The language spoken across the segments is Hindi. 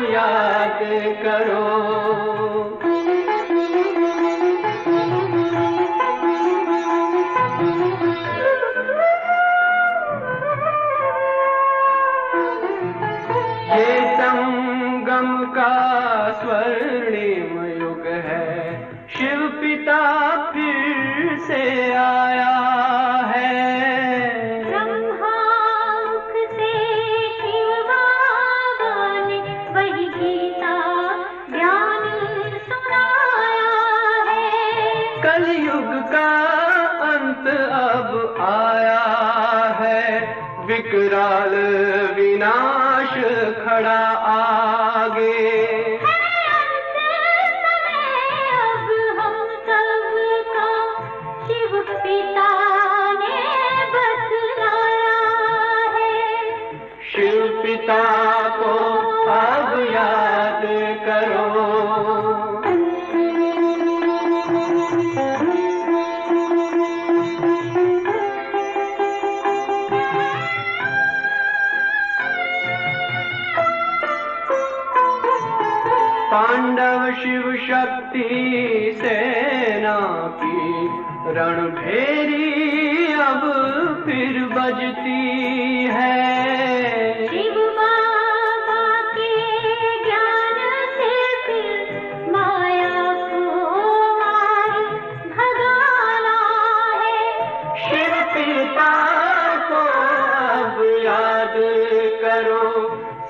याद करो। ये संगम का स्वर्णिम युग है, शिव पिता फिर से आया है। ब्रह्मामुख से शिव बाबा ने वही गीता ज्ञान सुनाया है। कलयुग का अंत अब आया है, विकराल विनाश खड़ा आगे। अब हम सबका शिव पिता ने बतलाया है। शिव पिता को अब याद करो। पांडव शिव शक्ति सेना की रणभेरी अब फिर बजती है। शिव बाबा के ज्ञान से फिर माया को मार भगाना है। शिव पिता को अब याद करो,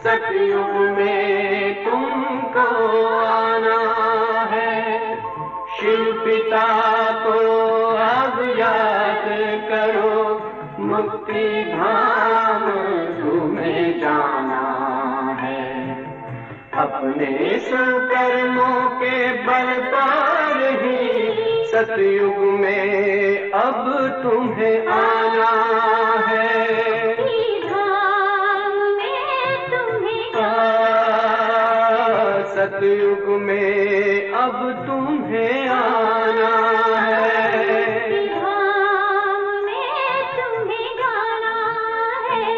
सतयुग में तुमको आना है। शिव पिता को अब याद करो, मुक्ति धाम तुम्हें जाना है। अपने सुकर्मों के बल पर ही सतयुग में अब तुम्हें आना है। सतयुग में अब तुम्हें आना है। धाम में तुम्हें जाना है।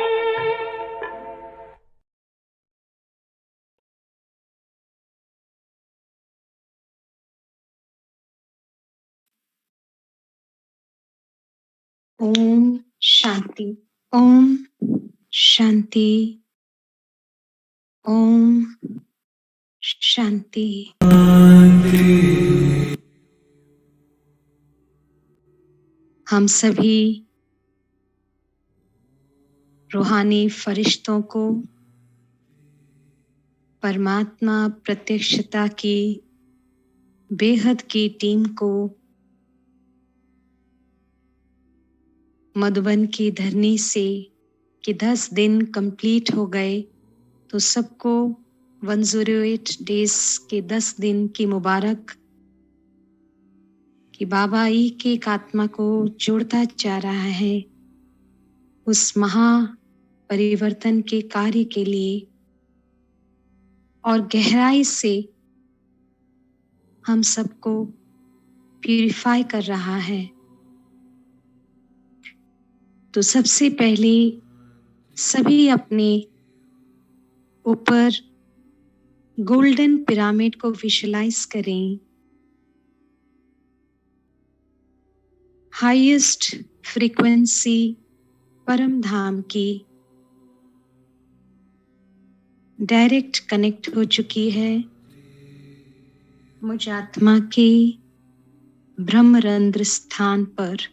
ओम शांति। ओम शांति। ओम शांति। हम सभी रूहानी फरिश्तों को परमात्मा प्रत्यक्षता की बेहद की टीम को मधुबन की धरनी से कि 10 दिन कंप्लीट हो गए, तो सबको 108 डेज के 10 दिन की मुबारक कि बाबा एक एक आत्मा को जोड़ता जा रहा है उस महा परिवर्तन के कार्य के लिए, और गहराई से हम सबको प्यूरिफाई कर रहा है। तो सबसे पहले सभी अपने ऊपर गोल्डन पिरामिड को विजुलाइज करें। हाईएस्ट फ्रीक्वेंसी परम धाम की डायरेक्ट कनेक्ट हो चुकी है मुझ आत्मा के ब्रह्मरंध्र स्थान पर।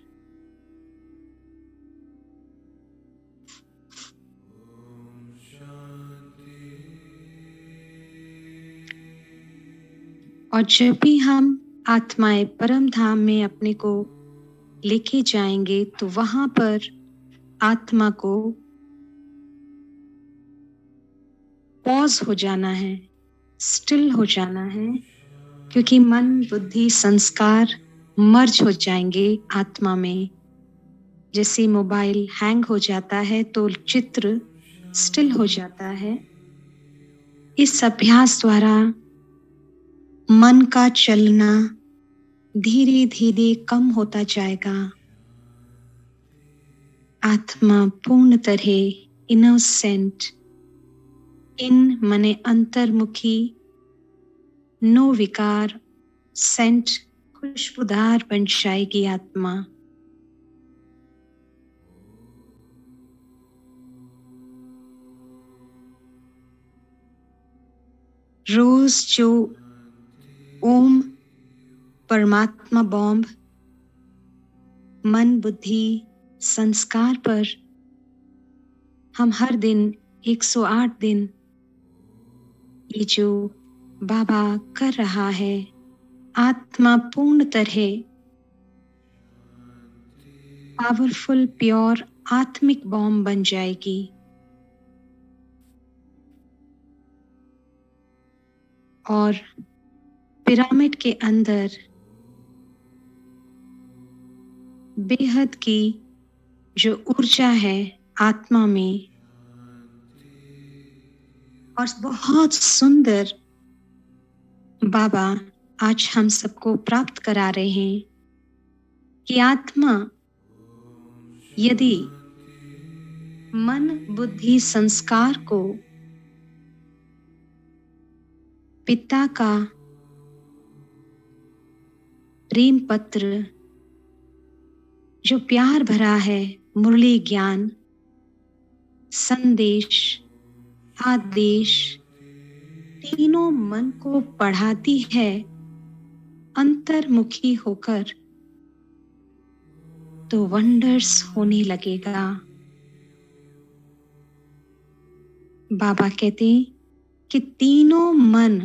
और जब भी हम आत्माएं परम धाम में अपने को लेके जाएंगे, तो वहां पर आत्मा को पॉज हो जाना है, स्टिल हो जाना है, क्योंकि मन बुद्धि संस्कार मर्ज हो जाएंगे आत्मा में। जैसे मोबाइल हैंग हो जाता है तो चित्र स्टिल हो जाता है। इस अभ्यास द्वारा मन का चलना धीरे धीरे कम होता जाएगा। आत्मा पूर्ण तरह इनोसेंट इन मने अंतर्मुखी नो विकार सेंट खुशबूदार बन जाएगी आत्मा। रोज जो ओम परमात्मा बॉम्ब मन बुद्धि संस्कार पर हम हर दिन 108 दिन ये जो बाबा कर रहा है, आत्मा पूर्ण तरह पावरफुल प्योर आत्मिक बॉम्ब बन जाएगी। और पिरामिड के अंदर बेहद की जो ऊर्जा है आत्मा में, और बहुत सुंदर बाबा आज हम सबको प्राप्त करा रहे हैं कि आत्मा यदि मन बुद्धि संस्कार को पिता का प्रेम पत्र जो प्यार भरा है, मुरली ज्ञान संदेश आदेश तीनों मन को पढ़ाती है अंतर्मुखी होकर, तो वंडर्स होने लगेगा। बाबा कहते कि तीनों मन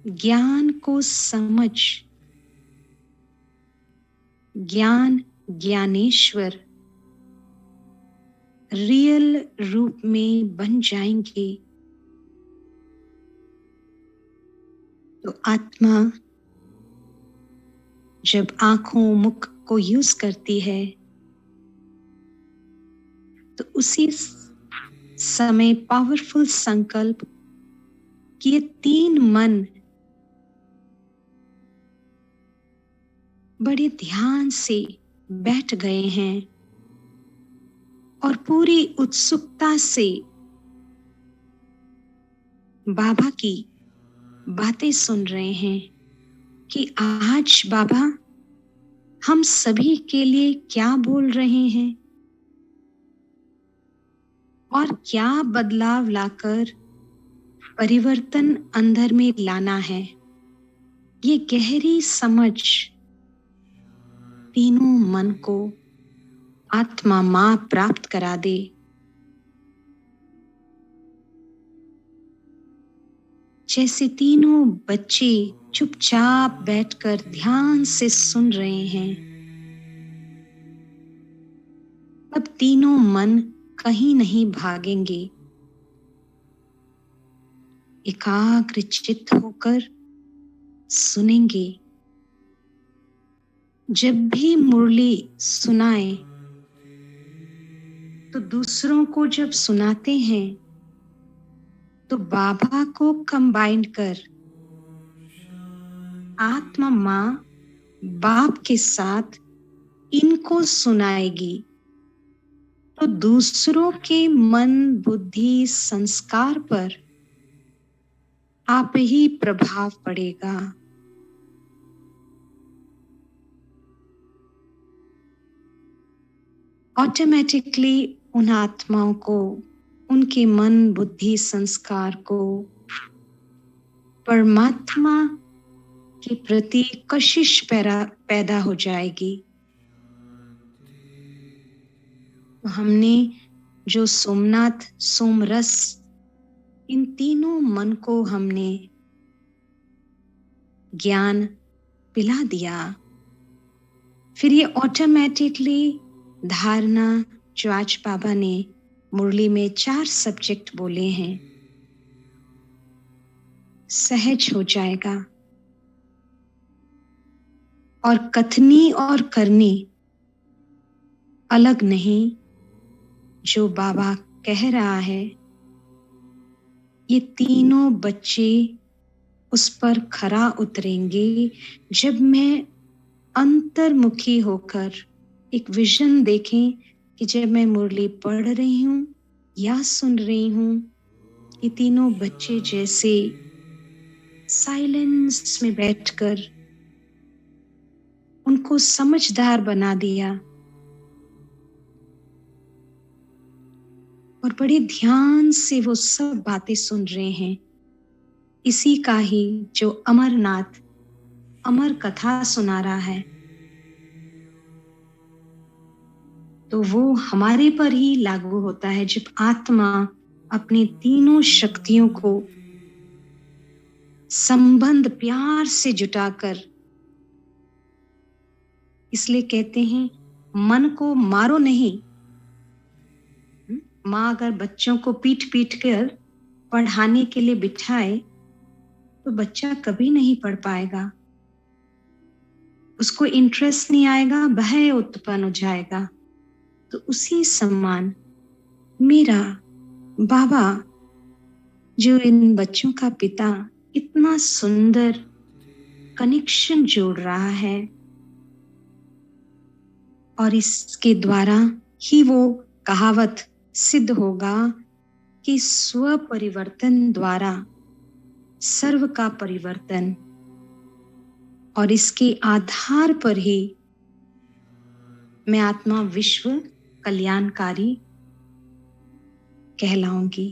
ज्ञान को समझ ज्ञान ज्ञानेश्वर रियल रूप में बन जाएंगे। तो आत्मा जब आंखों मुख को यूज करती है तो उसी समय पावरफुल संकल्प कि ये तीन मन बड़े ध्यान से बैठ गए हैं और पूरी उत्सुकता से बाबा की बातें सुन रहे हैं कि आज बाबा हम सभी के लिए क्या बोल रहे हैं और क्या बदलाव लाकर परिवर्तन अंदर में लाना है। ये गहरी समझ तीनों मन को आत्मा मां प्राप्त करा दे। जैसे तीनों बच्चे चुपचाप बैठकर ध्यान से सुन रहे हैं, अब तीनों मन कहीं नहीं भागेंगे, एकाग्र चित्त होकर सुनेंगे। जब भी मुरली सुनाए तो दूसरों को जब सुनाते हैं तो बाबा को कंबाइन कर आत्मा मां बाप के साथ इनको सुनाएगी, तो दूसरों के मन बुद्धि संस्कार पर आप ही प्रभाव पड़ेगा। ऑटोमेटिकली उन आत्माओं को उनके मन बुद्धि संस्कार को परमात्मा के प्रति कशिश पैदा हो जाएगी। तो हमने जो सोमनाथ सोमरस इन तीनों मन को हमने ज्ञान पिला दिया, फिर ये ऑटोमेटिकली धारणा जो आज बाबा ने मुरली में 4 सब्जेक्ट बोले हैं सहज हो जाएगा। और कथनी और करनी अलग नहीं, जो बाबा कह रहा है ये तीनों बच्चे उस पर खरा उतरेंगे जब मैं अंतर्मुखी होकर एक विजन देखें कि जब मैं मुरली पढ़ रही हूं या सुन रही हूं ये तीनों बच्चे जैसे साइलेंस में बैठकर उनको समझदार बना दिया और बड़े ध्यान से वो सब बातें सुन रहे हैं। इसी का ही जो अमरनाथ अमर कथा सुना रहा है, तो वो हमारे पर ही लागू होता है जब आत्मा अपनी तीनों शक्तियों को संबंध प्यार से जुटाकर, इसलिए कहते हैं मन को मारो नहीं। माँ अगर बच्चों को पीट पीट कर पढ़ाने के लिए बिठाए तो बच्चा कभी नहीं पढ़ पाएगा, उसको इंटरेस्ट नहीं आएगा, भय उत्पन्न हो जाएगा। तो उसी समान मेरा बाबा जो इन बच्चों का पिता इतना सुंदर कनेक्शन जोड़ रहा है और इसके द्वारा ही वो कहावत सिद्ध होगा कि स्व परिवर्तन द्वारा सर्व का परिवर्तन, और इसके आधार पर ही मैं आत्मा विश्व कल्याणकारी कहलाऊंगी।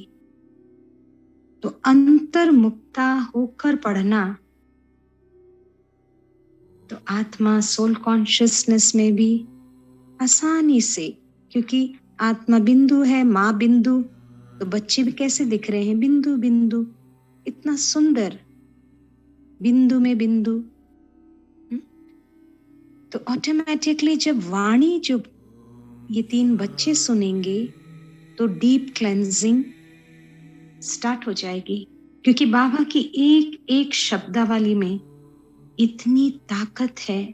तो अंतर्मुक्ता होकर पढ़ना, तो आत्मा सोल कॉन्शियसनेस में भी आसानी से, क्योंकि आत्मा बिंदु है, माँ बिंदु, तो बच्चे भी कैसे दिख रहे हैं, बिंदु बिंदु, इतना सुंदर बिंदु में बिंदु। तो ऑटोमेटिकली जब वाणी जो ये तीन बच्चे सुनेंगे तो डीप क्लेंजिंग स्टार्ट हो जाएगी, क्योंकि बाबा की एक एक शब्दावली में इतनी ताकत है।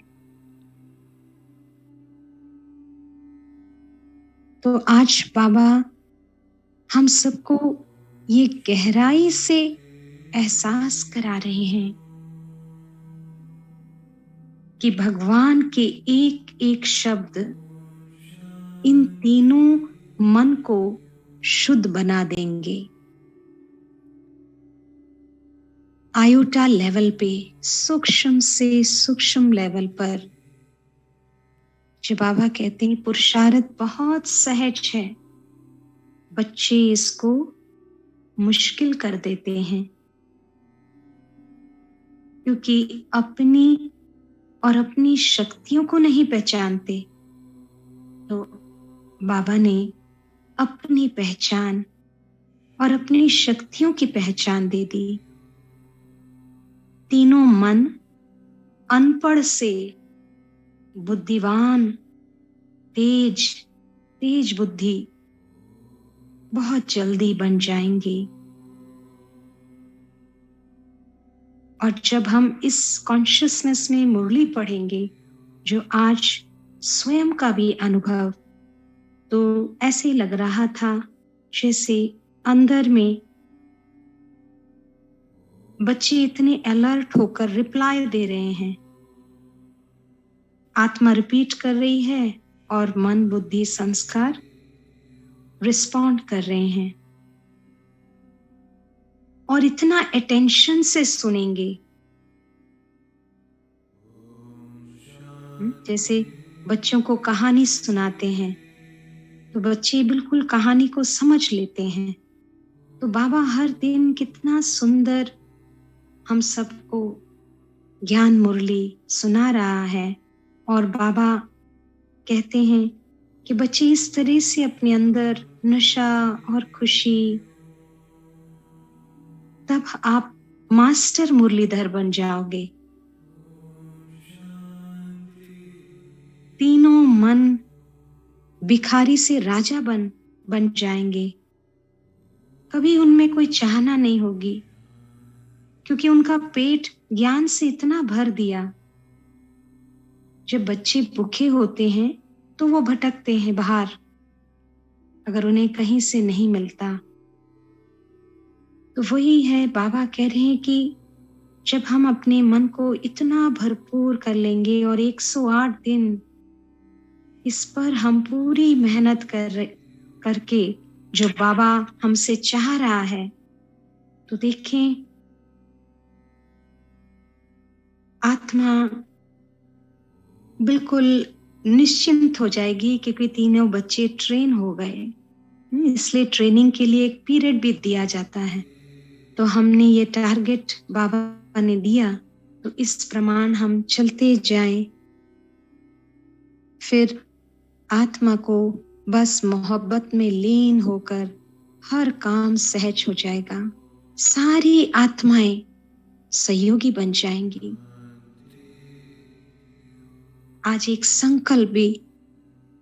तो आज बाबा हम सबको ये गहराई से एहसास करा रहे हैं कि भगवान के एक एक शब्द इन तीनों मन को शुद्ध बना देंगे। आयोटा लेवल पे, सूक्ष्म से सूक्ष्म लेवल पर, जो बाबा कहते हैं पुरुषार्थ बहुत सहज है, बच्चे इसको मुश्किल कर देते हैं, क्योंकि अपनी और अपनी शक्तियों को नहीं पहचानते। तो बाबा ने अपनी पहचान और अपनी शक्तियों की पहचान दे दी। तीनों मन अनपढ़ से बुद्धिवान, तेज बुद्धि बहुत जल्दी बन जाएंगे। और जब हम इस कॉन्शियसनेस में मुरली पढ़ेंगे, जो आज स्वयं का भी अनुभव, तो ऐसे लग रहा था जैसे अंदर में बच्चे इतने अलर्ट होकर रिप्लाई दे रहे हैं, आत्मा रिपीट कर रही है और मन बुद्धि संस्कार रिस्पॉन्ड कर रहे हैं, और इतना अटेंशन से सुनेंगे। जैसे बच्चों को कहानी सुनाते हैं तो बच्चे बिल्कुल कहानी को समझ लेते हैं। तो बाबा हर दिन कितना सुंदर हम सबको ज्ञान मुरली सुना रहा है, और बाबा कहते हैं कि बच्चे इस तरह से अपने अंदर नशा और खुशी, तब आप मास्टर मुरलीधर बन जाओगे। तीनों मन भिखारी से राजा बन जाएंगे। कभी उनमें कोई चाहना नहीं होगी, क्योंकि उनका पेट ज्ञान से इतना भर दिया। जब बच्चे भूखे होते हैं तो वो भटकते हैं बाहर, अगर उन्हें कहीं से नहीं मिलता। तो वही है, बाबा कह रहे हैं कि जब हम अपने मन को इतना भरपूर कर लेंगे, और 108 दिन इस पर हम पूरी मेहनत करके जो बाबा हमसे चाह रहा है तो देखें, आत्मा बिल्कुल निश्चिंत हो जाएगी क्योंकि तीनों बच्चे ट्रेन हो गए। इसलिए ट्रेनिंग के लिए एक पीरियड भी दिया जाता है। तो हमने ये टारगेट बाबा ने दिया, तो इस प्रमाण हम चलते जाएं। फिर आत्मा को बस मोहब्बत में लीन होकर हर काम सहज हो जाएगा। सारी आत्माएं सहयोगी बन जाएंगी। आज एक संकल्प भी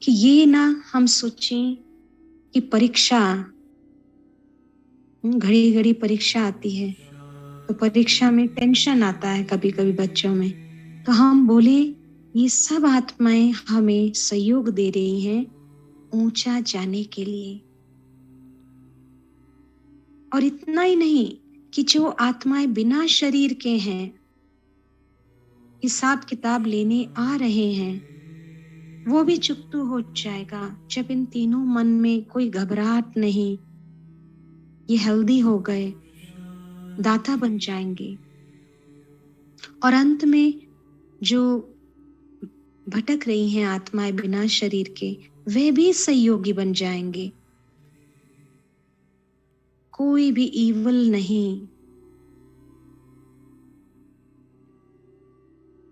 कि ये ना हम सोचें कि परीक्षा, घड़ी घड़ी परीक्षा आती है तो परीक्षा में टेंशन आता है कभी कभी बच्चों में। तो हम बोले ये सब आत्माएं हमें सहयोग दे रही हैं ऊंचा जाने के लिए। और इतना ही नहीं कि जो आत्माएं बिना शरीर के हैं, हिसाब किताब लेने आ रहे हैं, वो भी चुकतू हो जाएगा जब इन तीनों मन में कोई घबराहट नहीं। ये हेल्दी हो गए, दाता बन जाएंगे। और अंत में जो भटक रही हैं आत्माएं बिना शरीर के, वे भी सहयोगी बन जाएंगे। कोई भी ईवल नहीं।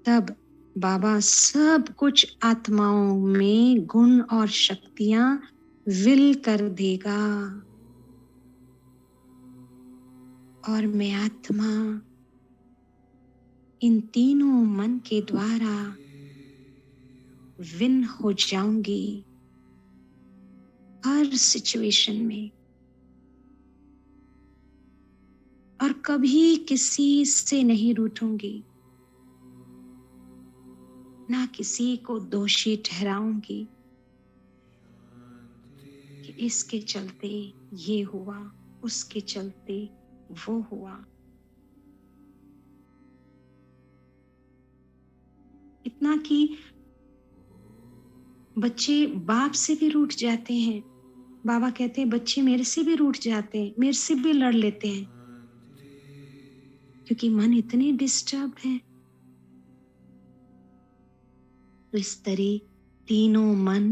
तब बाबा सब कुछ आत्माओं में गुण और शक्तियां विल कर देगा। और मैं आत्मा इन तीनों मन के द्वारा विन हो जाऊंगी हर सिचुएशन में। और कभी किसी से नहीं रूठूंगी, ना किसी को दोषी ठहराऊंगी कि इसके चलते ये हुआ, उसके चलते वो हुआ। इतना कि बच्चे बाप से भी रूठ जाते हैं। बाबा कहते हैं बच्चे मेरे से भी रूठ जाते हैं, मेरे से भी लड़ लेते हैं, क्योंकि मन इतने डिस्टर्ब है। तो इस तरह तीनों मन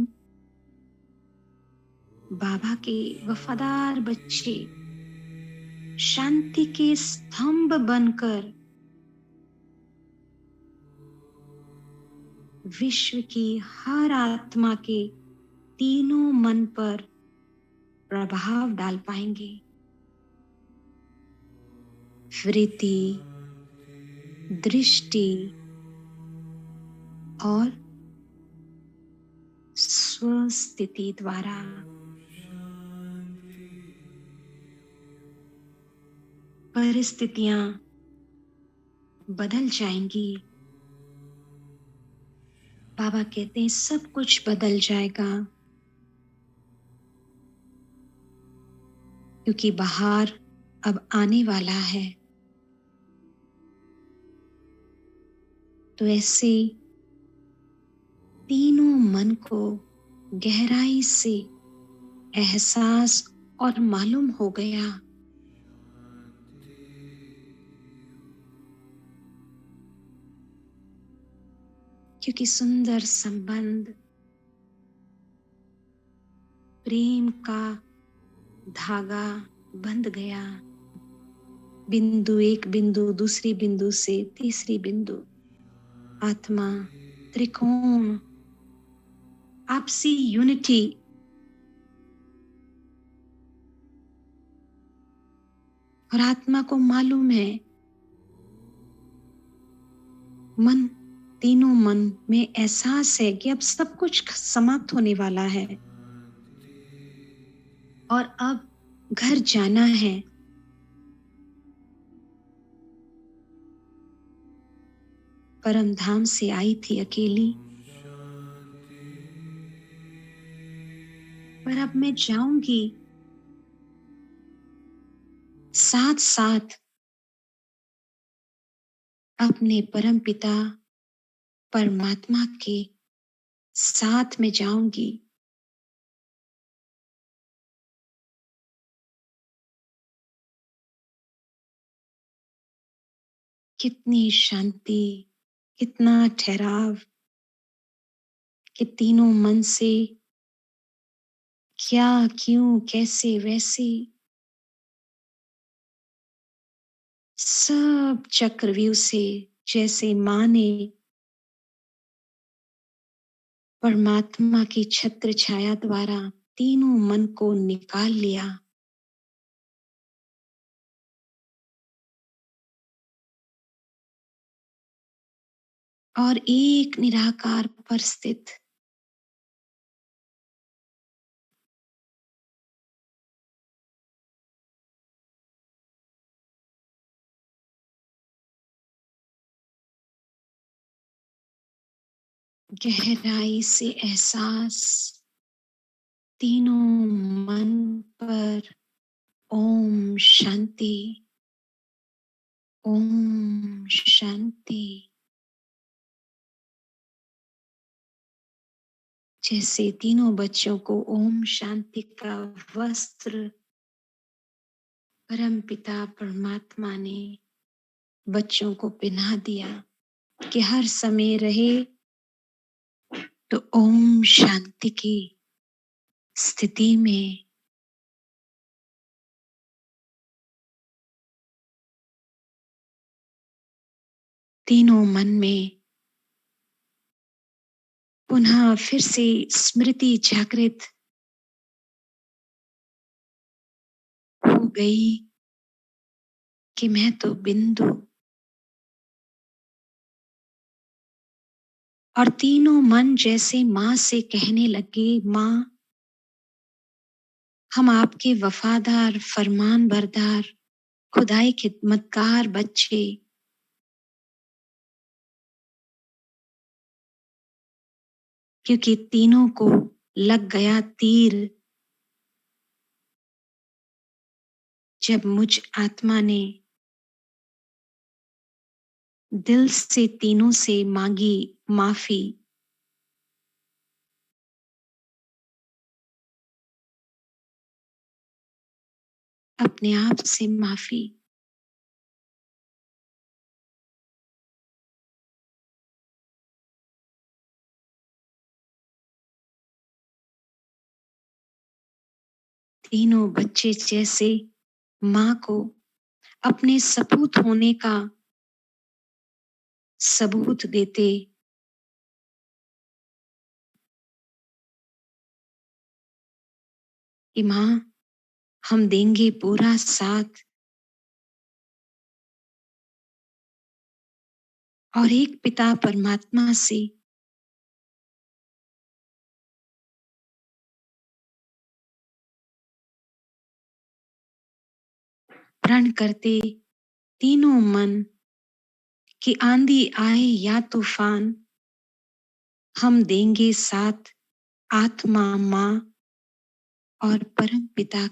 बाबा के वफादार बच्चे शांति के स्तंभ बनकर विश्व की हर आत्मा के तीनों मन पर प्रभाव डाल पाएंगे। वृत्ति, दृष्टि और स्वस्थिति द्वारा। परिस्थितियां बदल जाएंगी। बाबा कहते हैं सब कुछ बदल जाएगा, क्योंकि बाहर अब आने वाला है। तो ऐसे तीनों मन को गहराई से एहसास और मालूम हो गया। क्योंकि सुंदर संबंध, प्रेम का धागा बंध गया। बिंदु, एक बिंदु दूसरी बिंदु से तीसरी बिंदु, आत्मा, त्रिकोण, आपसी यूनिटी। और आत्मा को मालूम है, मन, तीनों मन में एहसास है कि अब सब कुछ समाप्त होने वाला है और अब घर जाना है। परम धाम से आई थी अकेली, पर अब मैं जाऊंगी साथ साथ अपने परम पिता परमात्मा के साथ में जाऊंगी। कितनी शांति, कितना ठहराव कि तीनों मन से क्या, क्यों, कैसे, वैसे सब चक्रव्यूह से जैसे माँ ने परमात्मा की छत्र छाया द्वारा तीनों मन को निकाल लिया, और एक निराकार पर स्थित गहराई से एहसास तीनों मन पर ओम शांति, ओम शांति। जैसे तीनों बच्चों को ओम शांति का वस्त्र परम पिता परमात्मा ने बच्चों को पहना दिया कि हर समय रहे तो ओम शांति की स्थिति में तीनों मन में पुनः फिर से स्मृति जागृत हो गई कि मैं तो बिंदु, और तीनों मन जैसे माँ से कहने लगे, माँ हम आपके वफादार फरमान बरदार खुदाई खिदमतगार बच्चे, क्योंकि तीनों को लग गया तीर जब मुझ आत्मा ने दिल से तीनों से मांगी माफी। अपने आप से माफी। तीनों बच्चे जैसे माँ को अपने सपूत होने का सबूत देते, कि माँ हम देंगे पूरा साथ, और एक पिता परमात्मा से प्रण करते तीनों मन कि आंधी आए या तूफान हम देंगे साथ, आत्मा माँ और परम पिता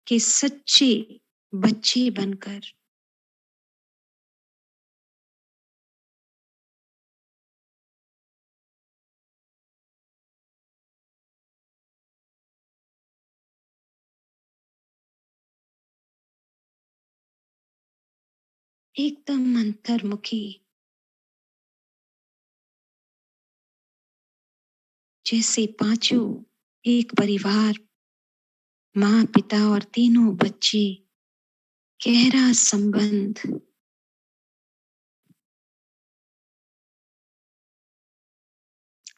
के सच्चे बच्चे बनकर। एकदम अंतर्मुखी, जैसे पांचों एक परिवार, माँ पिता और तीनों बच्चे, गहरा संबंध,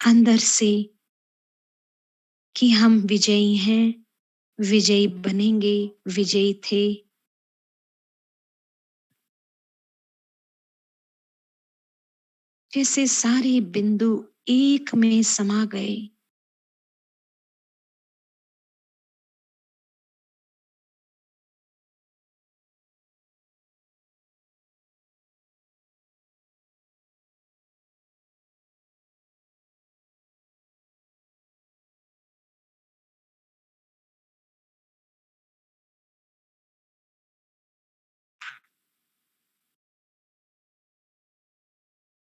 अंदर से कि हम विजयी हैं, विजयी बनेंगे, विजयी थे। जैसे सारे बिंदु एक में समा गए,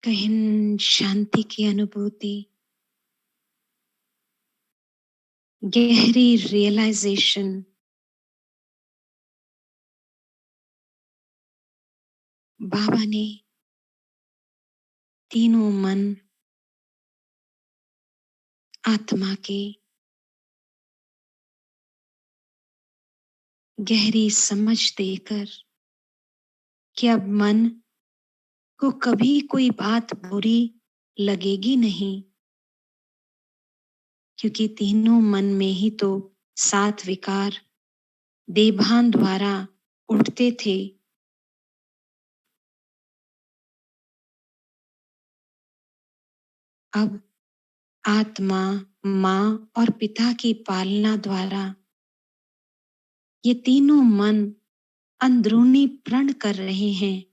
गहन शांति की अनुभूति, गहरी रियलाइजेशन, बाबा ने तीनों मन आत्मा के गहरी समझ देकर कि अब मन को कभी कोई बात बुरी लगेगी नहीं, क्योंकि तीनों मन में ही तो 7 विकार देभान द्वारा उठते थे। अब आत्मा, माँ और पिता की पालना द्वारा ये तीनों मन अंदरूनी प्रण कर रहे हैं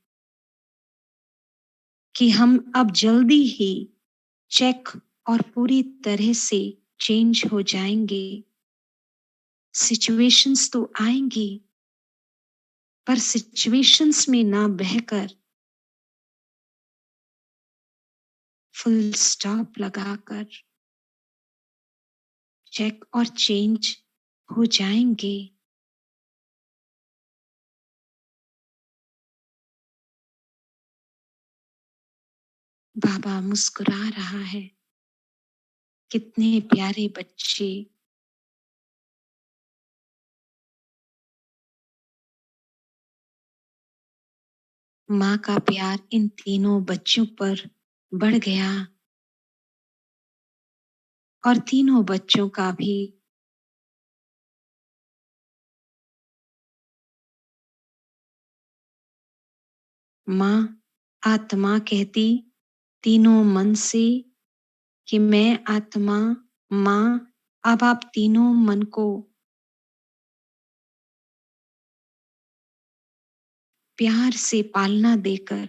कि हम अब जल्दी ही चेक और पूरी तरह से चेंज हो जाएंगे। सिचुएशंस तो आएंगी, पर सिचुएशंस में ना बहकर फुल स्टॉप लगाकर चेक और चेंज हो जाएंगे। बाबा मुस्कुरा रहा है। कितने प्यारे बच्चे माँ का प्यार इन तीनों बच्चों पर बढ़ गया और तीनों बच्चों का भी माँ आत्मा कहती तीनों मन से कि मैं आत्मा, माँ, अब आप तीनों मन को प्यार से पालना देकर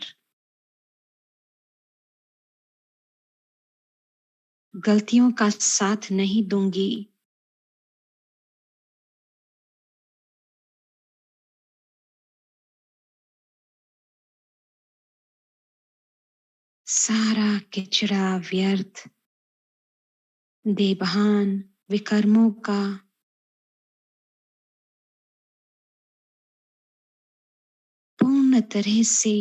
गलतियों का साथ नहीं दूंगी। सारा किचड़ा व्यर्थ देभान विकर्मों का पूर्ण तरह से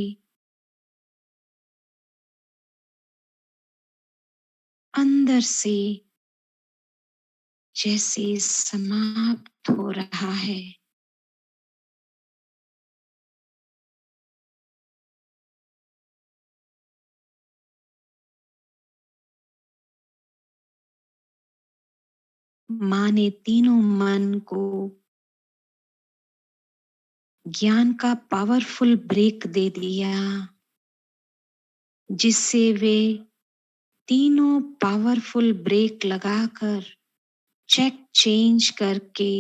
अंदर से जैसे समाप्त हो रहा है। माँ ने तीनों मन को ज्ञान का पावरफुल ब्रेक दे दिया, जिससे वे तीनों पावरफुल ब्रेक लगाकर चेक चेंज करके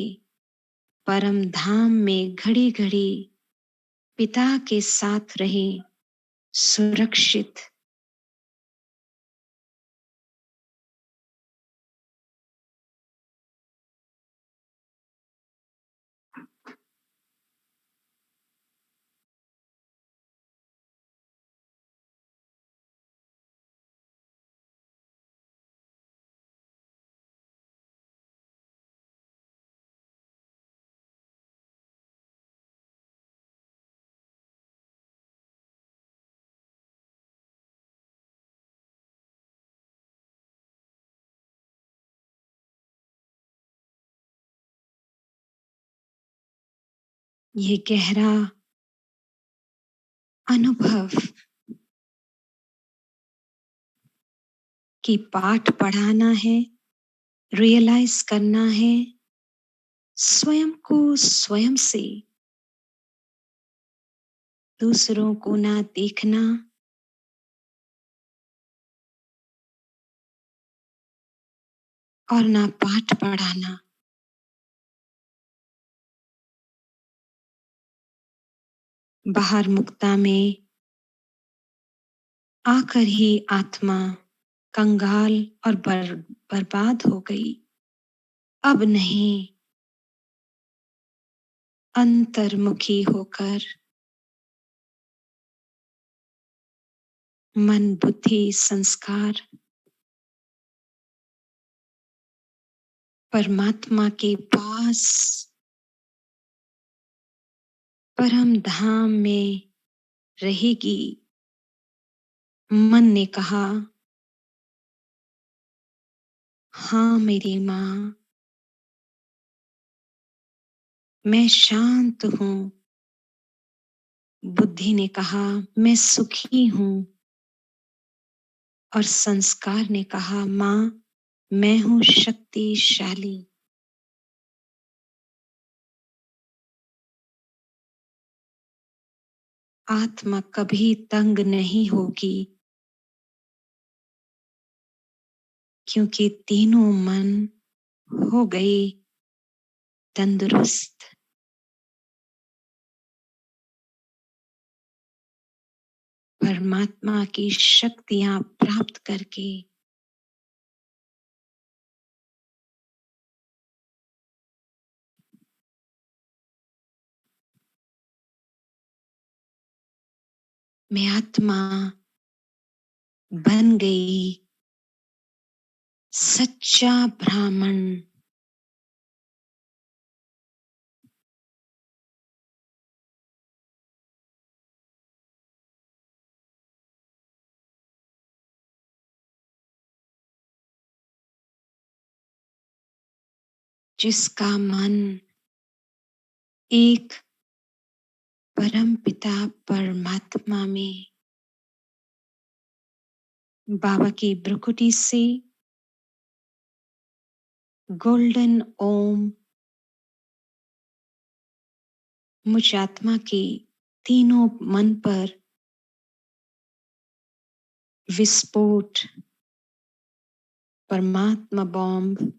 परम धाम में घड़ी घड़ी पिता के साथ रहे सुरक्षित। ये गहरा अनुभव कि पाठ पढ़ाना है, रियलाइज करना है, स्वयं को स्वयं से, दूसरों को ना देखना, और ना पाठ पढ़ाना। बाहर मुक्ता में आकर ही आत्मा कंगाल और बर्बाद हो गई। अब नहीं, अंतर्मुखी होकर मन, बुद्धि, संस्कार परमात्मा के पास परम धाम में रहेगी। मन ने कहा, हाँ मेरी माँ, मैं शांत हूँ। बुद्धि ने कहा, मैं सुखी हूँ। और संस्कार ने कहा, माँ मैं हूँ शक्तिशाली। आत्मा कभी तंग नहीं होगी, क्योंकि तीनों मन हो गए तंदुरुस्त। परमात्मा की शक्तियां प्राप्त करके मैं आत्मा बन गई सच्चा ब्राह्मण। जिसका मन एक परम पिता परमात्मा में, बाबा की ब्रुकुटी से गोल्डन ओम मुझ आत्मा के तीनों मन पर विस्फोट परमात्मा बॉम्ब,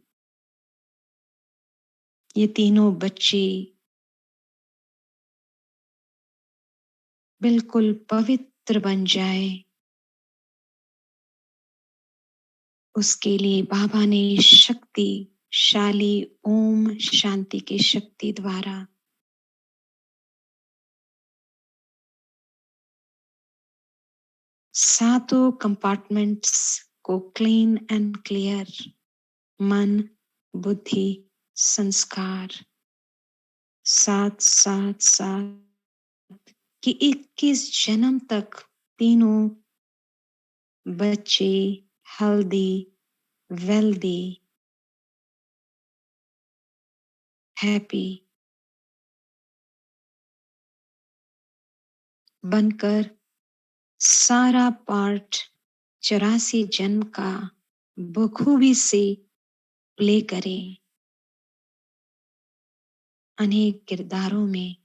ये तीनों बच्चे बिल्कुल पवित्र बन जाए, उसके लिए बाबा ने शक्तिशाली ओम शांति की शक्ति द्वारा सातों कंपार्टमेंट्स को क्लीन एंड क्लियर, मन, बुद्धि, संस्कार, साथ साथ साथ कि 21 जन्म तक तीनों बच्चे हेल्दी, वेल्दी, हैप्पी बनकर सारा पार्ट 84 जन्म का बखूबी से प्ले करें, अनेक किरदारों में।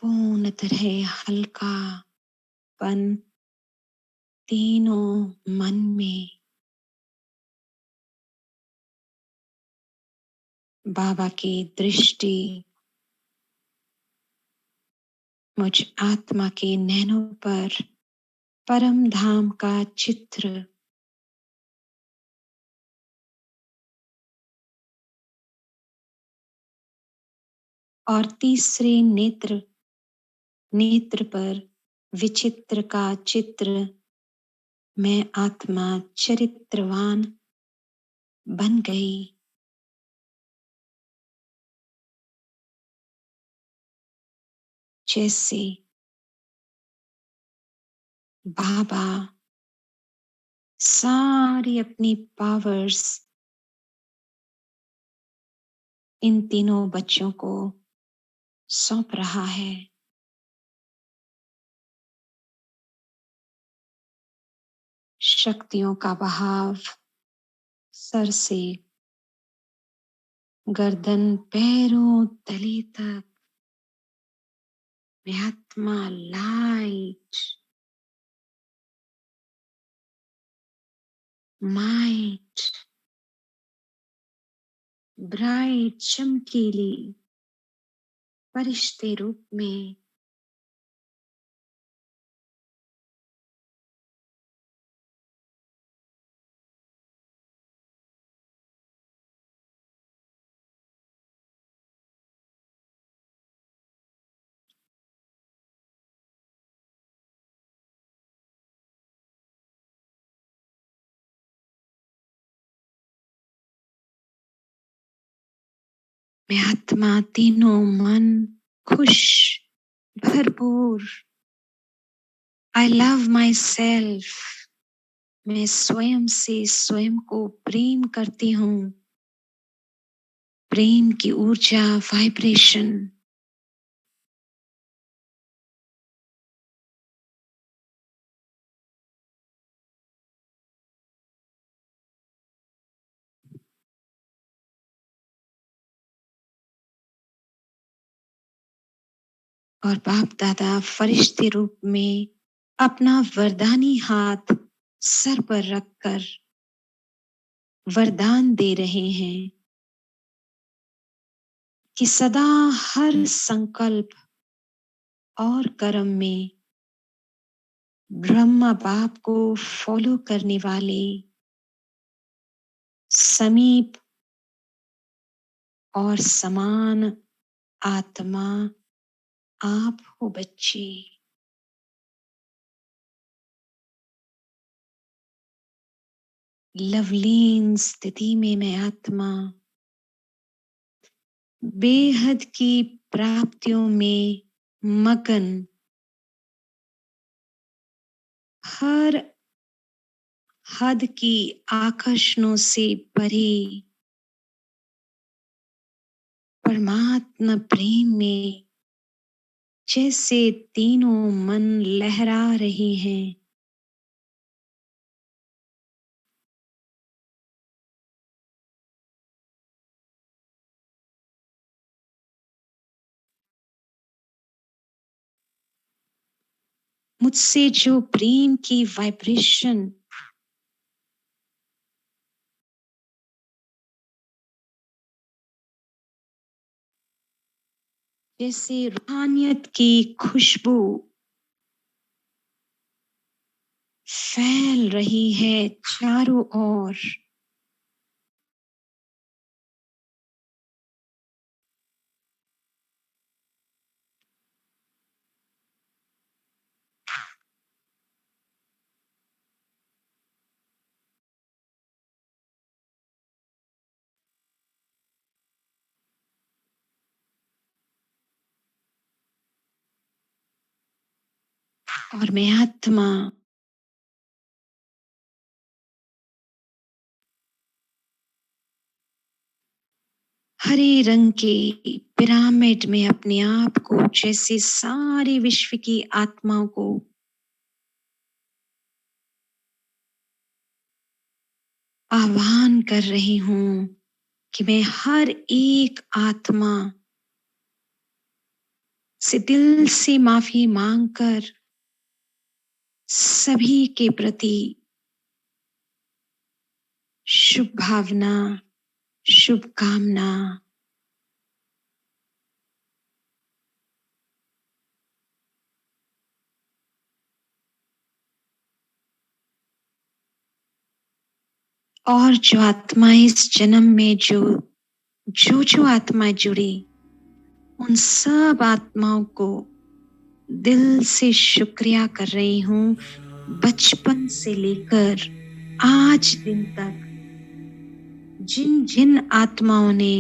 पूर्ण तरह हल्कापन तीनों मन में। बाबा की दृष्टि मुझ आत्मा के नैनों पर परम धाम का चित्र, और तीसरे नेत्र पर विचित्र का चित्र। मैं आत्मा चरित्रवान बन गई। जैसे बाबा सारी अपनी पावर्स इन तीनों बच्चों को सौंप रहा है। शक्तियों का बहाव सर से गर्दन पैरों तले तक। मैं आत्मा लाइट, माइट, ब्राइट, चमकीली फरिश्ते रूप में मैं आत्मा, तीनों मन खुश, भरपूर। I love my self. मैं स्वयं से स्वयं को प्रेम करती हूँ। प्रेम की ऊर्जा, वाइब्रेशन। और बाप दादा फरिश्ते रूप में अपना वरदानी हाथ सर पर रखकर वरदान दे रहे हैं कि सदा हर संकल्प और कर्म में ब्रह्मा बाप को फॉलो करने वाले समीप और समान आत्मा आप हो बच्चे। लवलीन स्थिति में मैं आत्मा बेहद की प्राप्तियों में मगन, हर हद की आकर्षणों से परे परमात्मा प्रेम में जैसे तीनों मन लहरा रहे हैं। मुझसे जो प्रेम की वाइब्रेशन जैसे रूहानियत की खुशबू फैल रही है चारों ओर, और मैं आत्मा हरे रंग के पिरामिड में अपने आप को जैसे सारे विश्व की आत्माओं को आह्वान कर रही हूं कि मैं हर एक आत्मा से दिल से माफी मांगकर सभी के प्रति शुभ भावना, शुभकामना और जो आत्माएं इस जन्म में जो आत्माएं जुड़ी उन सब आत्माओं को दिल से शुक्रिया कर रही हूं। बचपन से लेकर आज दिन तक जिन जिन आत्माओं ने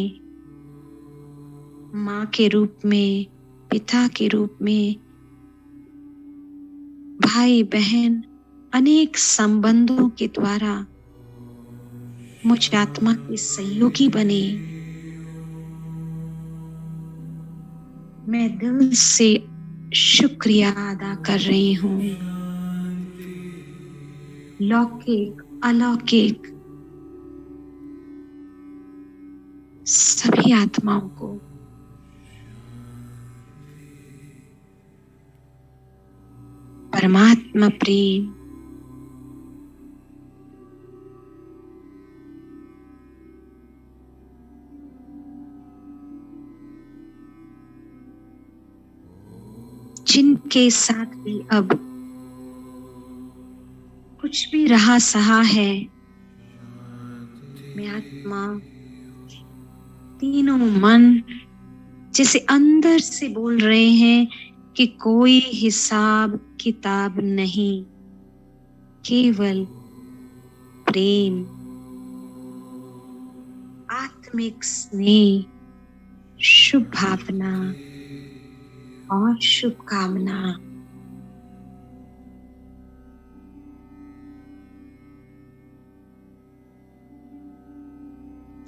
माँ के रूप में, पिता के रूप में, भाई बहन, अनेक संबंधों के द्वारा मुझ आत्मा के सहयोगी बने, मैं दिल से शुक्रिया अदा कर रही हूँ। लौकिक, अलौकिक सभी आत्माओं को परमात्मा प्रेम जिनके साथ भी अब कुछ भी रहा सहा है, मैं आत्मा तीनों मन जैसे अंदर से बोल रहे हैं कि कोई हिसाब किताब नहीं, केवल प्रेम, आत्मिक स्नेह, शुभ भावना और शुभकामना।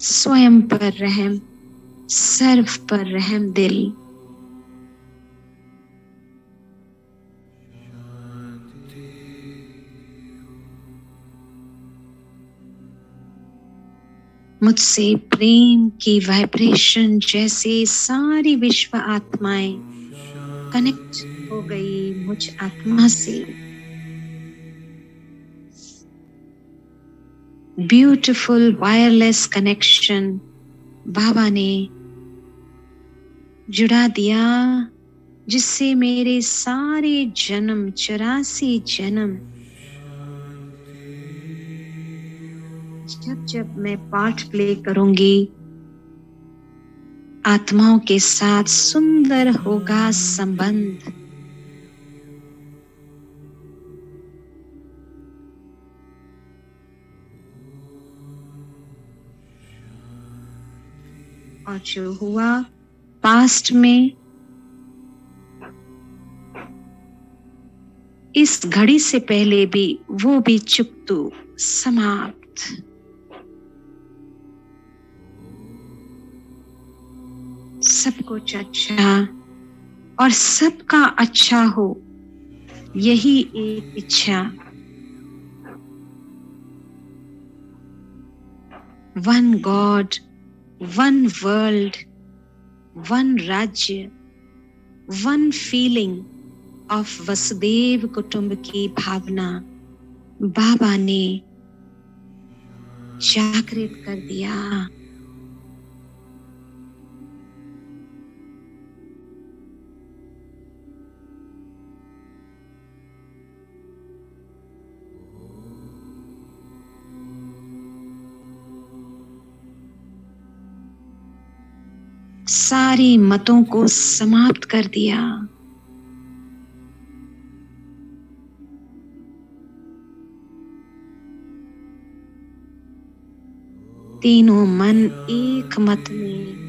स्वयं पर रहम, सर्व पर रहम दिल। मुझसे प्रेम की वाइब्रेशन जैसे सारी विश्व आत्माएं कनेक्ट हो गई मुझ आत्मा से। ब्यूटीफुल वायरलेस कनेक्शन बाबा ने जुड़ा दिया, जिससे मेरे सारे जन्म 84 जन्म जब जब मैं पार्ट प्ले करूंगी आत्माओं के साथ सुंदर होगा संबंध। और जो हुआ पास्ट में, इस घड़ी से पहले भी, वो भी चुकतू समाप्त। सब कुछ अच्छा और सबका अच्छा हो, यही एक इच्छा। One God, one world, one राज्य, वन फीलिंग ऑफ वसुदेव कुटुंब की भावना बाबा ने जागृत कर दिया। सारी मतों को समाप्त कर दिया। तीनों मन एक मत में।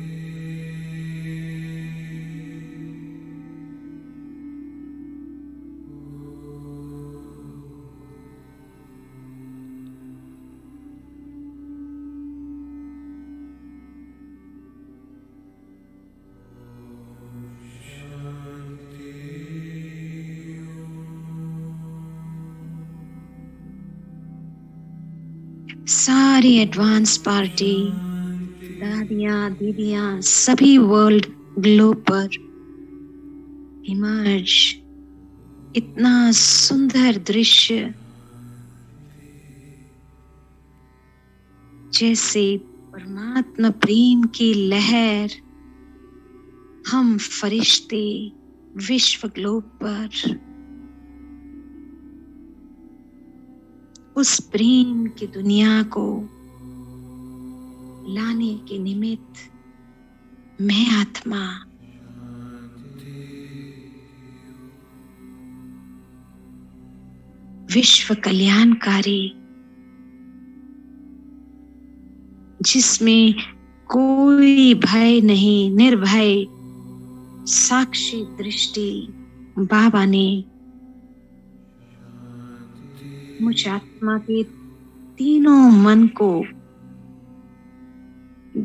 सारी एडवांस पार्टी, दादियाँ दीदियाँ, सभी वर्ल्ड ग्लोब पर इमर्ज। इतना सुंदर दृश्य, जैसे परमात्मा प्रेम की लहर, हम फरिश्ते विश्व ग्लोब पर उस प्रेम की दुनिया को लाने के निमित्त मैं आत्मा विश्व कल्याणकारी, जिसमें कोई भय नहीं, निर्भय साक्षी दृष्टि बाबा ने मुझ आत्मा के तीनों मन को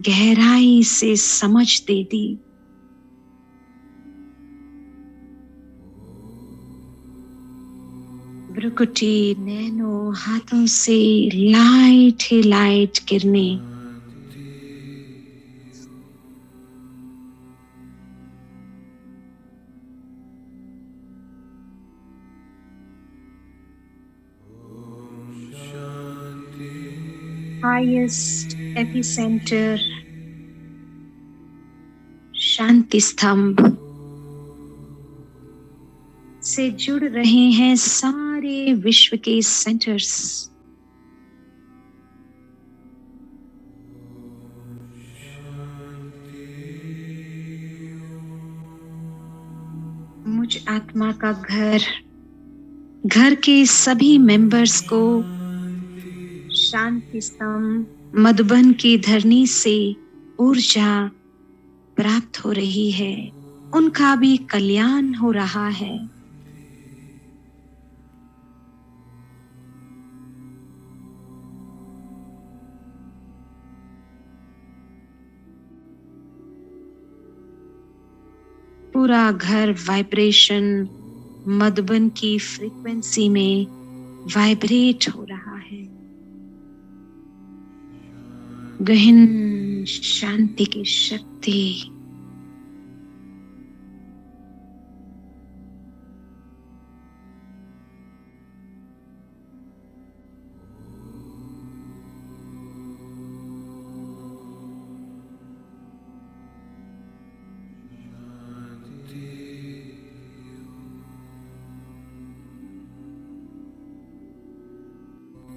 गहराई से समझ दे दी। भ्रुकुटी, नैनो, हाथों से लाइट ही लाइट गिरने। हाईएस्ट एपिसेंटर, शांति स्तंभ से जुड़ रहे हैं सारे विश्व के सेंटर्स। मुझ आत्मा का घर के सभी मेंबर्स को शांति स्तंभ मधुबन की धरनी से ऊर्जा प्राप्त हो रही है, उनका भी कल्याण हो रहा है। पूरा घर वाइब्रेशन मधुबन की फ्रीक्वेंसी में वाइब्रेट हो रहा है। गहन शांति की शक्ति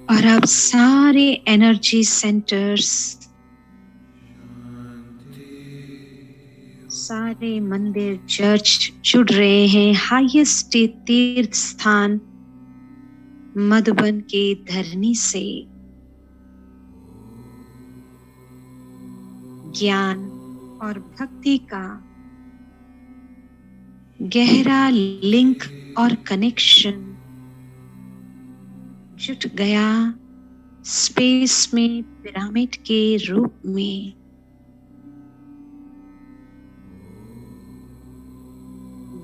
और अब सारे एनर्जी सेंटर्स, सारे मंदिर चर्च जुड़ रहे हैं हाईएस्ट तीर्थ स्थान मधुबन के धरनी से। ज्ञान और भक्ति का गहरा लिंक और कनेक्शन जुट गया स्पेस में पिरामिड के रूप में।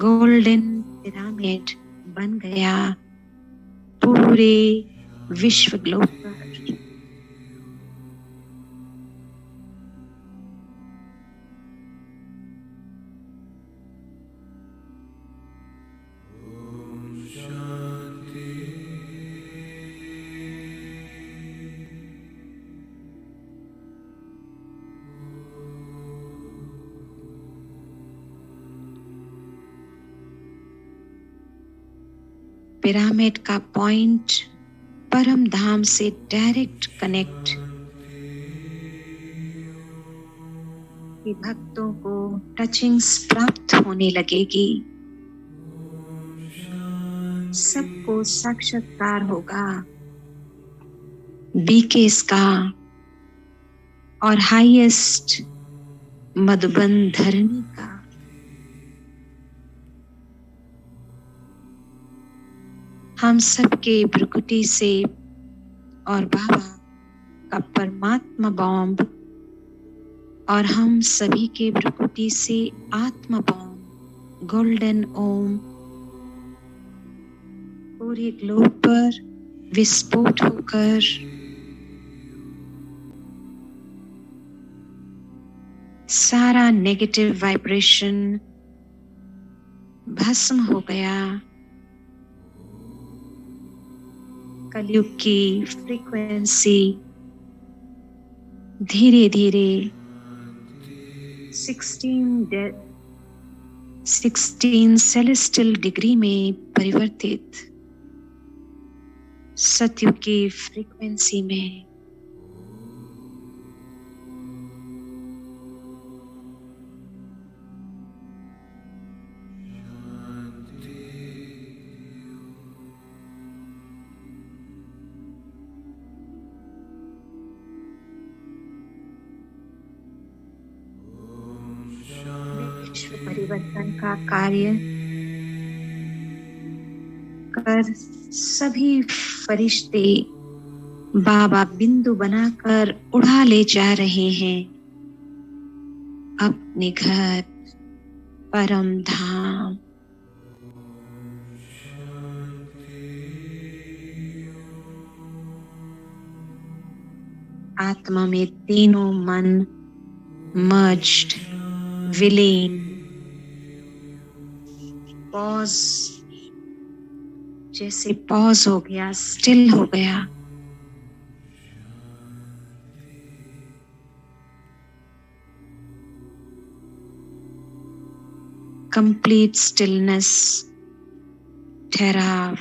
गोल्डन पिरामिड बन गया पूरे विश्व ग्लोब पर। पिरामिड का पॉइंट परम धाम से डायरेक्ट कनेक्ट कि भक्तों को टचिंग्स प्राप्त होने लगेगी, सबको साक्षात्कार होगा बीकेस का और हाईएस्ट मधुबन धरनी का। हम सबके भ्रुकुटी से और बाबा का परमात्मा बॉम्ब और हम सभी के भ्रुकुटी से आत्मा बॉम्ब गोल्डन ओम पूरे ग्लोब पर विस्फोट होकर सारा नेगेटिव वाइब्रेशन भस्म हो गया। कलयुग की फ्रीक्वेंसी धीरे धीरे 16 सेलेस्टियल डिग्री में परिवर्तित सतयुग की फ्रीक्वेंसी में परिवर्तन का कार्य कर सभी फरिश्ते बाबा बिंदु बनाकर उड़ा ले जा रहे हैं अपने घर परम धाम। आत्मा में तीनों मन मर्ज्ड विलीन पॉज जैसे पॉज हो गया, स्टिल हो गया। कंप्लीट स्टिलनेस, ठहराव।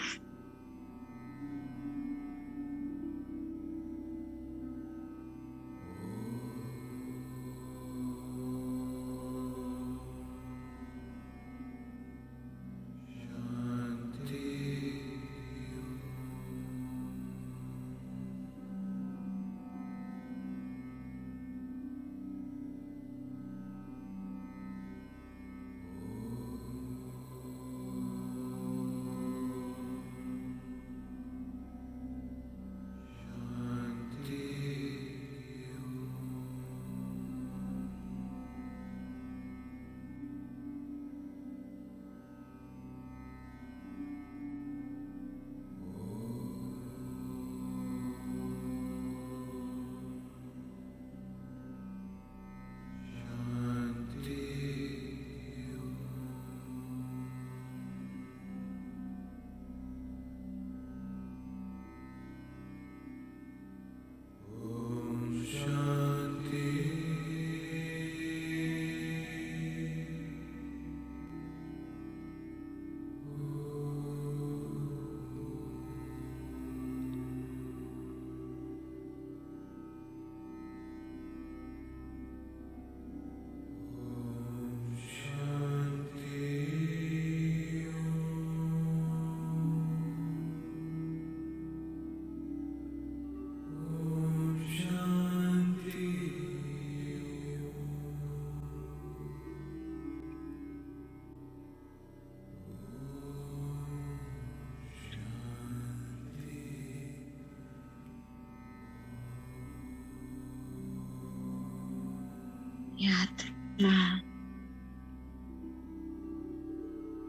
आत्मा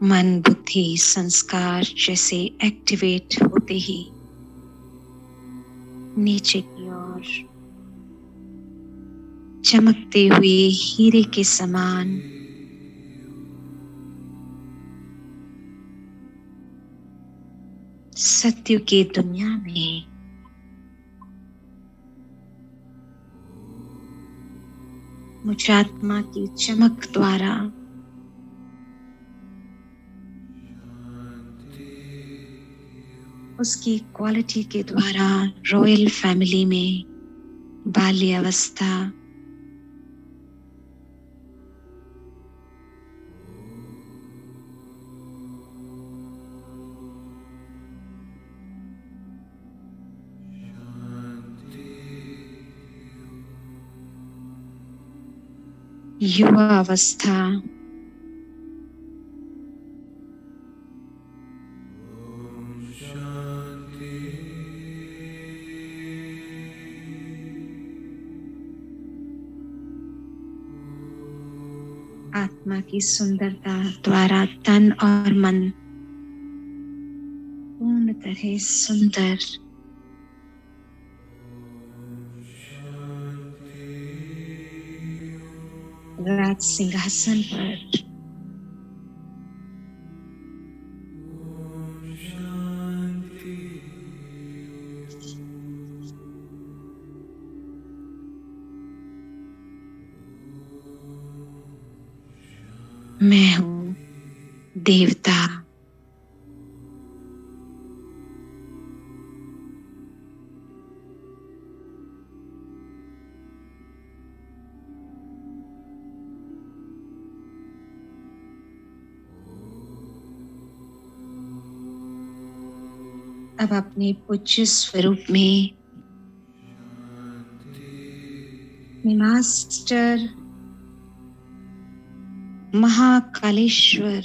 मन बुद्धि संस्कार जैसे एक्टिवेट होते ही नीचे की ओर चमकते हुए हीरे के समान सत्य की दुनिया में मुझ आत्मा की चमक द्वारा उसकी क्वालिटी के द्वारा रॉयल फैमिली में बाल्य अवस्था युवा अवस्था आत्मा की सुंदरता द्वारा तन और मन पूर्ण तरह सुंदर राज सिंहासन पर मैं हूँ देवता। अब अपने पूज्य स्वरूप में मास्टर महाकालेश्वर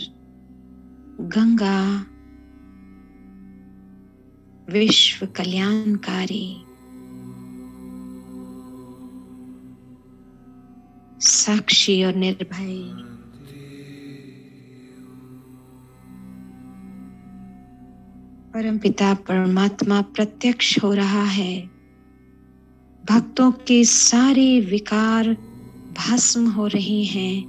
गंगा विश्व कल्याणकारी साक्षी और निर्भय परमपिता परमात्मा प्रत्यक्ष हो रहा है। भक्तों के सारे विकार भस्म हो रहे हैं।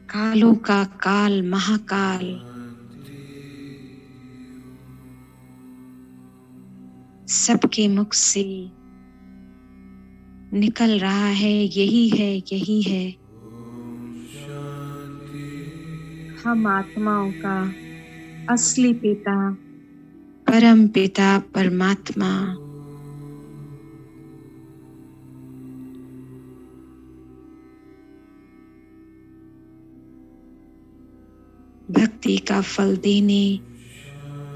कालों का काल महाकाल सबके मुख से निकल रहा है। यही है, यही है हम आत्माओं का असली पिता परम पिता परमात्मा। भक्ति का फल देने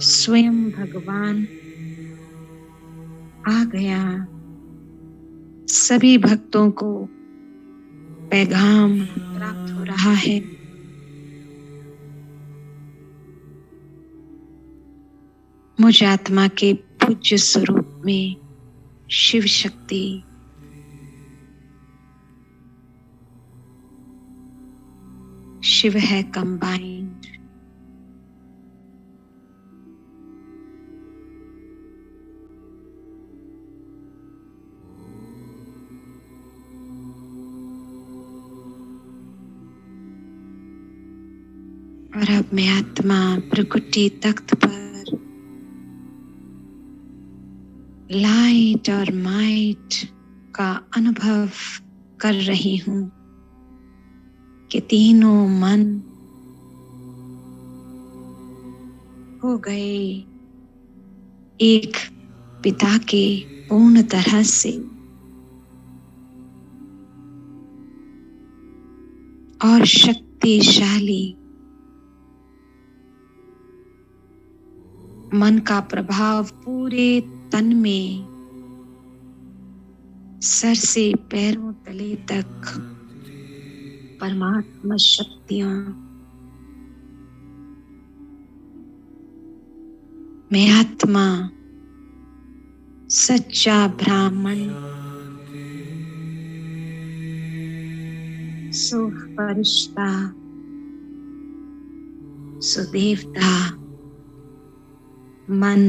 स्वयं भगवान आ गया। सभी भक्तों को पैगाम प्राप्त हो रहा है। मुझ आत्मा के पूज्य स्वरूप में शिव शक्ति शिव है कंबाइंड। और अब मैं आत्मा प्रकृति तख्त पर लाइट और माइट का अनुभव कर रही हूँ कि तीनों मन हो गए एक पिता के पूर्ण तरह से। और शक्तिशाली मन का प्रभाव पूरे तन में सर से पैरों तले तक परमात्मा शक्तियां। मैं आत्मा सच्चा ब्राह्मण सो फरिश्ता, सो देवता, मन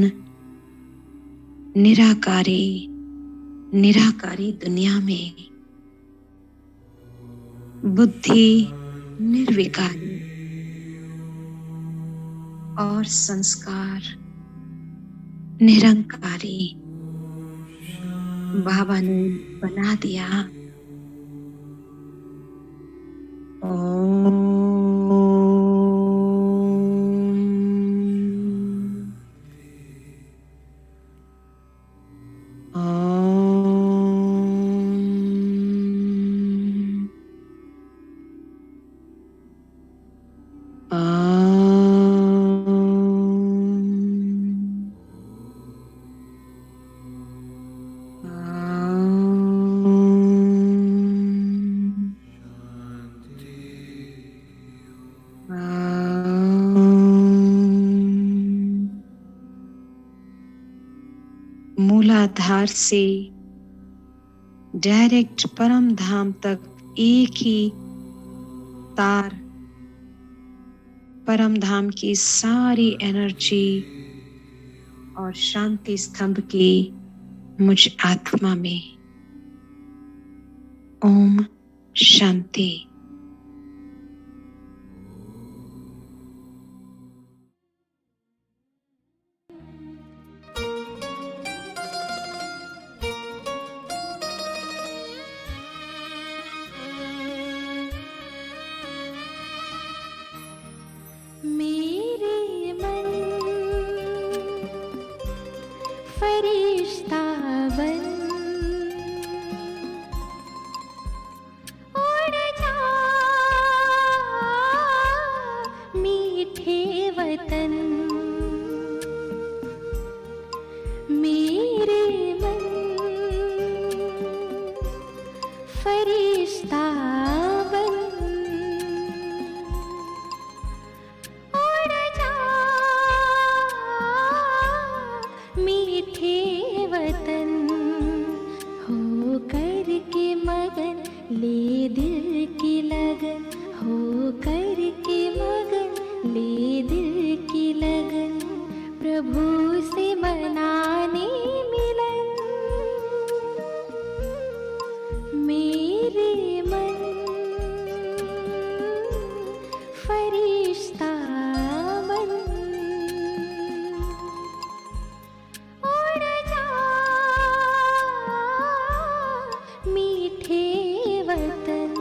निराकारी दुनिया में, बुद्धि निर्विकारी और संस्कार निरंकारी बाबा ने बना दिया। ओम मूलाधार से डायरेक्ट परम धाम तक एक ही तार, परम धाम की सारी एनर्जी और शांति स्तंभ की मुझ आत्मा में। ओम शांति। फरिश्ता बन उड़ जा मीठे वतन, मेरे मन फरिश्ता बन उड़ जा मीठे वतन, हो कर के मगन ले दिल की लगन, हो कर के मगन ले दिल की लगन, प्रभु से मनाने मिलन, मेरे मन फरिश्ता बन उड़ जा मीठे वतन।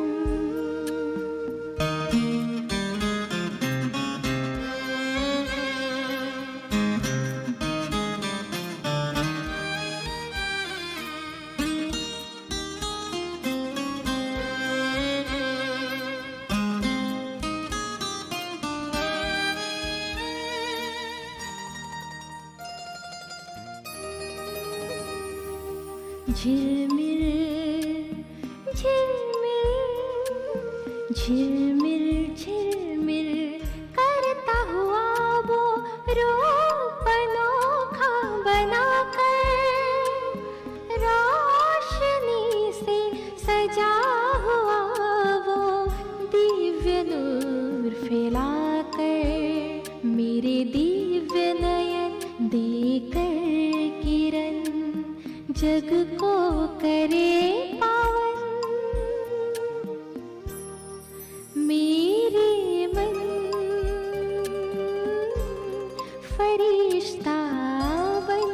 झिलमिल झिलमिल झिलमिल झिलमिल करता हुआ वो रूप अनोखा बनाकर, रोशनी से सजा हुआ वो दिव्य नूर फैलाकर, मेरे दिव्य नयन देकर किरण जग को करे पावन, मेरे मन फरिश्ता बन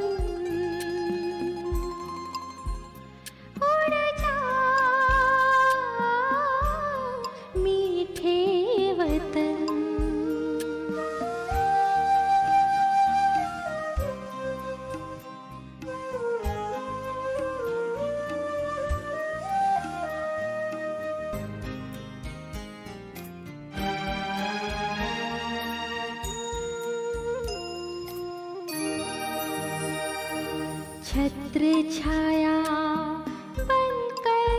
उड़ जा मीठे वतन। छत्र छाया बनकर,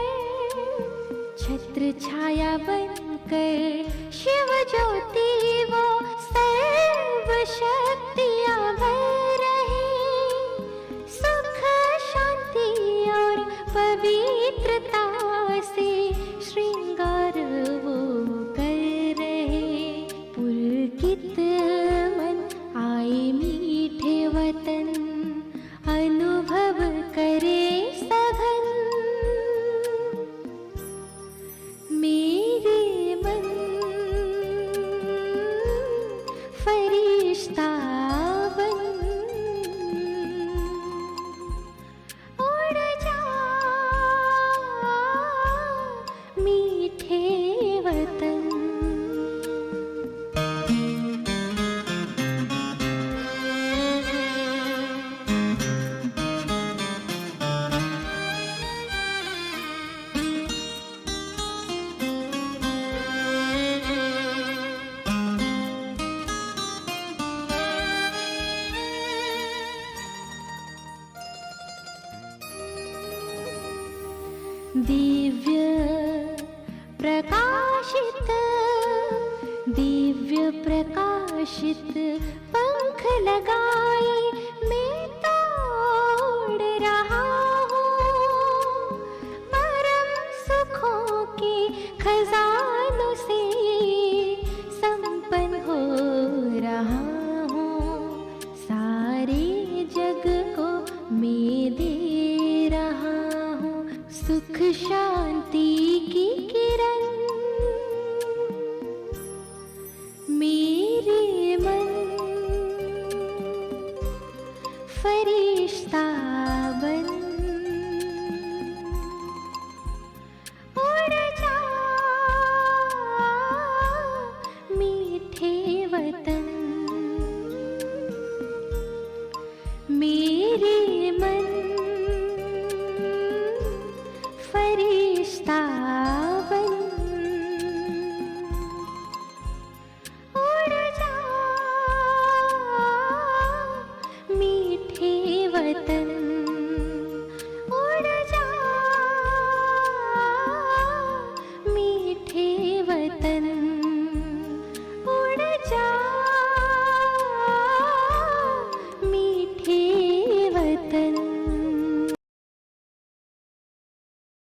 छत्र छाया बनकर शिव ज्योति वो सर्व शक्तियाँ भर रहे, सुख शांति और पवित्रता से श्रृंगार दिव्य प्रकाशित, दिव्य प्रकाशित पंख लगाए